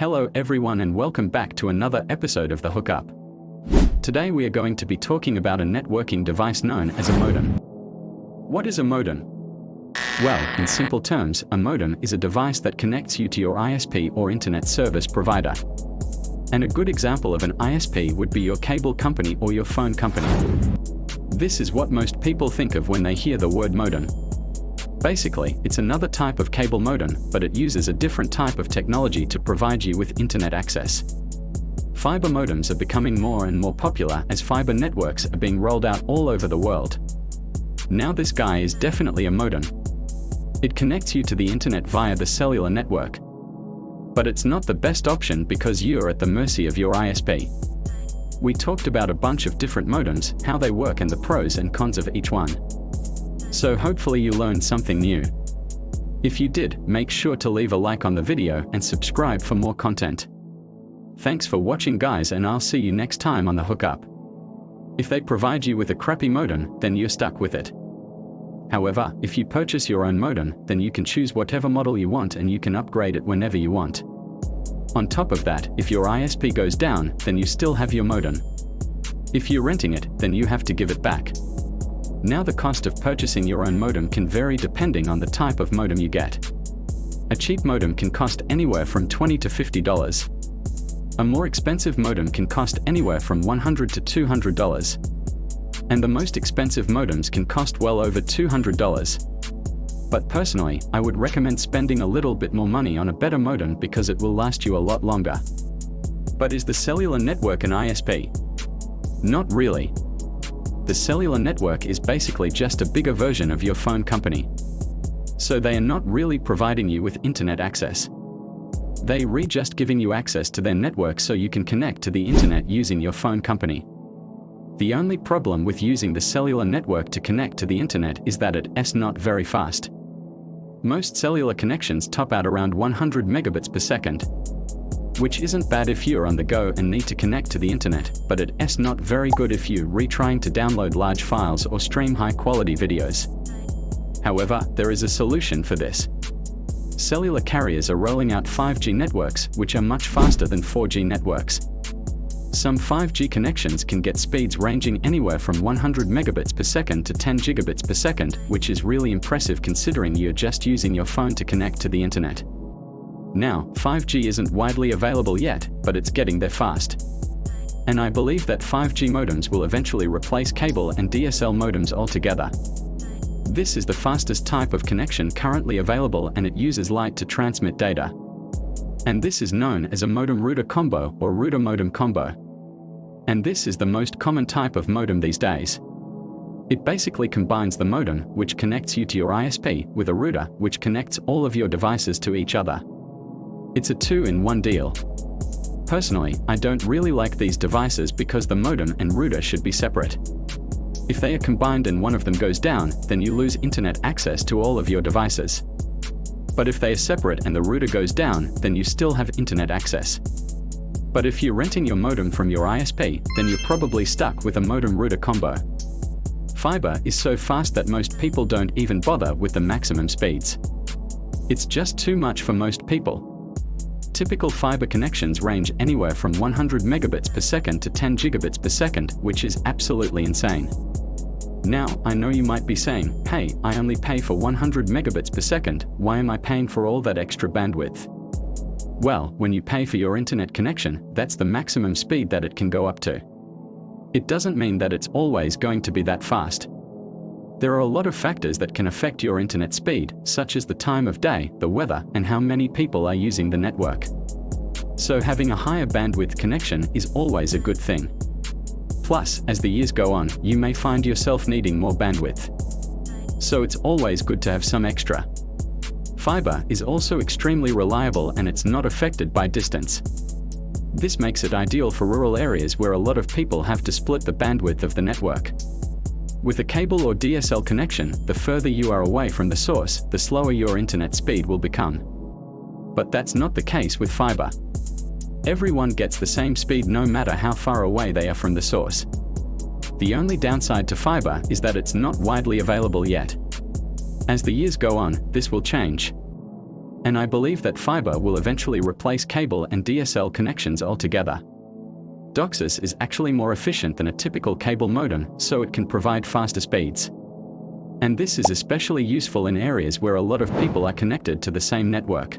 Hello everyone and welcome back to another episode of The Hookup. Today we are going to be talking about a networking device known as a modem. What is a modem? Well, in simple terms, a modem is a device that connects you to your ISP or internet service provider. And a good example of an ISP would be your cable company or your phone company. This is what most people think of when they hear the word modem. Basically, it's another type of cable modem, but it uses a different type of technology to provide you with internet access. Fiber modems are becoming more and more popular as fiber networks are being rolled out all over the world. Now this guy is definitely a modem. It connects you to the internet via the cellular network. But it's not the best option because you're at the mercy of your ISP. We talked about a bunch of different modems, how they work and the pros and cons of each one. So hopefully you learned something new. If you did, make sure to leave a like on the video and subscribe for more content. Thanks for watching guys, and I'll see you next time on The Hookup. If they provide you with a crappy modem, then you're stuck with it. However, if you purchase your own modem, then you can choose whatever model you want and you can upgrade it whenever you want. On top of that, if your ISP goes down, then you still have your modem. If you're renting it, then you have to give it back. Now the cost of purchasing your own modem can vary depending on the type of modem you get. A cheap modem can cost anywhere from $20 to $50. A more expensive modem can cost anywhere from $100 to $200. And the most expensive modems can cost well over $200. But personally, I would recommend spending a little bit more money on a better modem because it will last you a lot longer. But is the cellular network an ISP? Not really. The cellular network is basically just a bigger version of your phone company. So they are not really providing you with internet access. They are just giving you access to their network so you can connect to the internet using your phone company. The only problem with using the cellular network to connect to the internet is that it's not very fast. Most cellular connections top out around 100 megabits per second. Which isn't bad if you're on the go and need to connect to the internet, but it's not very good if you're trying to download large files or stream high-quality videos. However, there is a solution for this. Cellular carriers are rolling out 5G networks, which are much faster than 4G networks. Some 5G connections can get speeds ranging anywhere from 100 megabits per second to 10 gigabits per second, which is really impressive considering you're just using your phone to connect to the internet. Now, 5G isn't widely available yet, but it's getting there fast. And I believe that 5G modems will eventually replace cable and DSL modems altogether. This is the fastest type of connection currently available, and it uses light to transmit data. And this is known as a modem-router combo or router-modem combo. And this is the most common type of modem these days. It basically combines the modem, which connects you to your ISP, with a router, which connects all of your devices to each other. It's a two-in-one deal. Personally, I don't really like these devices because the modem and router should be separate. If they are combined and one of them goes down, then you lose internet access to all of your devices. But if they are separate and the router goes down, then you still have internet access. But if you're renting your modem from your ISP, then you're probably stuck with a modem-router combo. Fiber is so fast that most people don't even bother with the maximum speeds. It's just too much for most people. Typical fiber connections range anywhere from 100 megabits per second to 10 gigabits per second, which is absolutely insane. Now, I know you might be saying, hey, I only pay for 100 megabits per second, why am I paying for all that extra bandwidth? Well, when you pay for your internet connection, that's the maximum speed that it can go up to. It doesn't mean that it's always going to be that fast. There are a lot of factors that can affect your internet speed, such as the time of day, the weather, and how many people are using the network. So having a higher bandwidth connection is always a good thing. Plus, as the years go on, you may find yourself needing more bandwidth. So it's always good to have some extra. Fiber is also extremely reliable and it's not affected by distance. This makes it ideal for rural areas where a lot of people have to split the bandwidth of the network. With a cable or DSL connection, the further you are away from the source, the slower your internet speed will become. But that's not the case with fiber. Everyone gets the same speed no matter how far away they are from the source. The only downside to fiber is that it's not widely available yet. As the years go on, this will change. And I believe that fiber will eventually replace cable and DSL connections altogether. DOCSIS is actually more efficient than a typical cable modem, so it can provide faster speeds. And this is especially useful in areas where a lot of people are connected to the same network.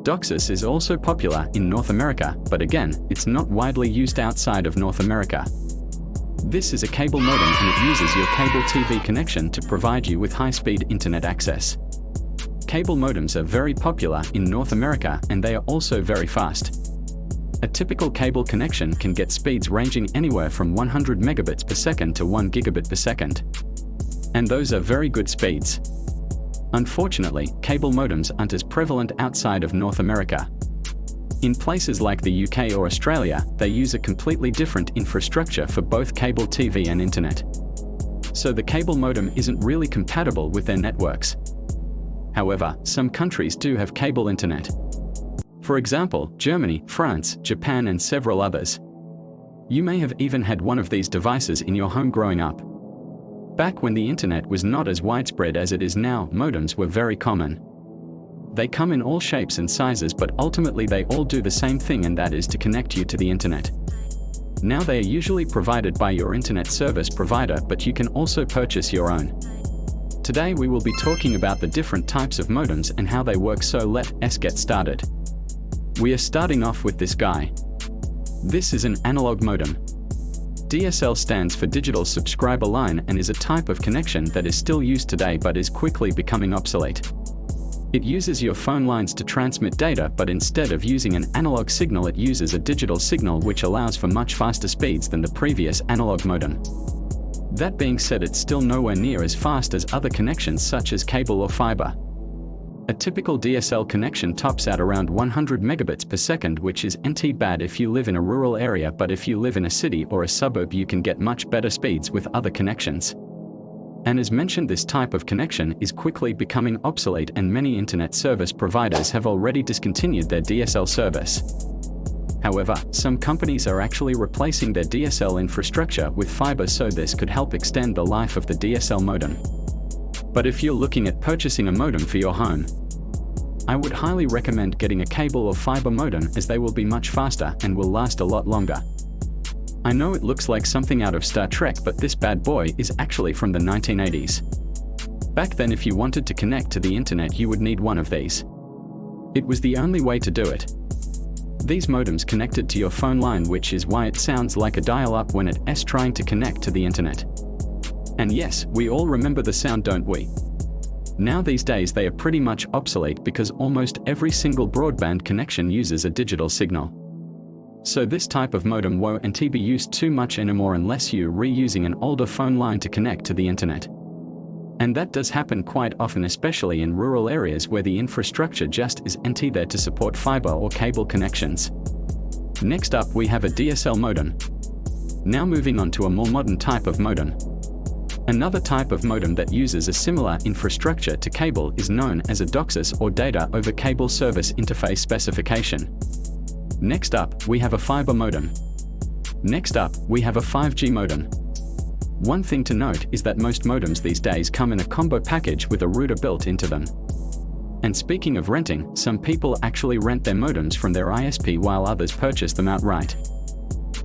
DOCSIS is also popular in North America, but again, it's not widely used outside of North America. This is a cable modem and it uses your cable TV connection to provide you with high-speed internet access. Cable modems are very popular in North America and they are also very fast. A typical cable connection can get speeds ranging anywhere from 100 megabits per second to 1 gigabit per second. And those are very good speeds. Unfortunately, cable modems aren't as prevalent outside of North America. In places like the UK or Australia, they use a completely different infrastructure for both cable TV and internet. So the cable modem isn't really compatible with their networks. However, some countries do have cable internet. For example, Germany, France, Japan, and several others. You may have even had one of these devices in your home growing up. Back when the internet was not as widespread as it is now, modems were very common. They come in all shapes and sizes, but ultimately they all do the same thing, and that is to connect you to the internet. Now they are usually provided by your internet service provider, but you can also purchase your own. Today we will be talking about the different types of modems and how they work, so let's get started. We are starting off with this guy. This is an analog modem. DSL stands for Digital Subscriber Line and is a type of connection that is still used today but is quickly becoming obsolete. It uses your phone lines to transmit data, but instead of using an analog signal it uses a digital signal, which allows for much faster speeds than the previous analog modem. That being said, it's still nowhere near as fast as other connections such as cable or fiber. A typical DSL connection tops out around 100 megabits per second, which is not bad if you live in a rural area, but if you live in a city or a suburb you can get much better speeds with other connections. And as mentioned, this type of connection is quickly becoming obsolete and many internet service providers have already discontinued their DSL service. However, some companies are actually replacing their DSL infrastructure with fiber, so this could help extend the life of the DSL modem. But if you're looking at purchasing a modem for your home, I would highly recommend getting a cable or fiber modem, as they will be much faster and will last a lot longer. I know it looks like something out of Star Trek, but this bad boy is actually from the 1980s. Back then, if you wanted to connect to the internet you would need one of these. It was the only way to do it. These modems connected to your phone line, which is why it sounds like a dial-up when it's trying to connect to the internet. And yes, we all remember the sound, don't we? Now these days they are pretty much obsolete because almost every single broadband connection uses a digital signal. So this type of modem won't be used too much anymore unless you're reusing an older phone line to connect to the internet. And that does happen quite often, especially in rural areas where the infrastructure just isn't there to support fiber or cable connections. Next up we have a DSL modem. Now moving on to a more modern type of modem. Another type of modem that uses a similar infrastructure to cable is known as a DOCSIS, or Data over Cable Service Interface specification. Next up, we have a fiber modem. Next up, we have a 5G modem. One thing to note is that most modems these days come in a combo package with a router built into them. And speaking of renting, some people actually rent their modems from their ISP while others purchase them outright.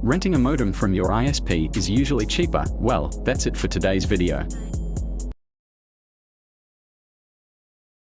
Renting a modem from your ISP is usually cheaper. Well, that's it for today's video.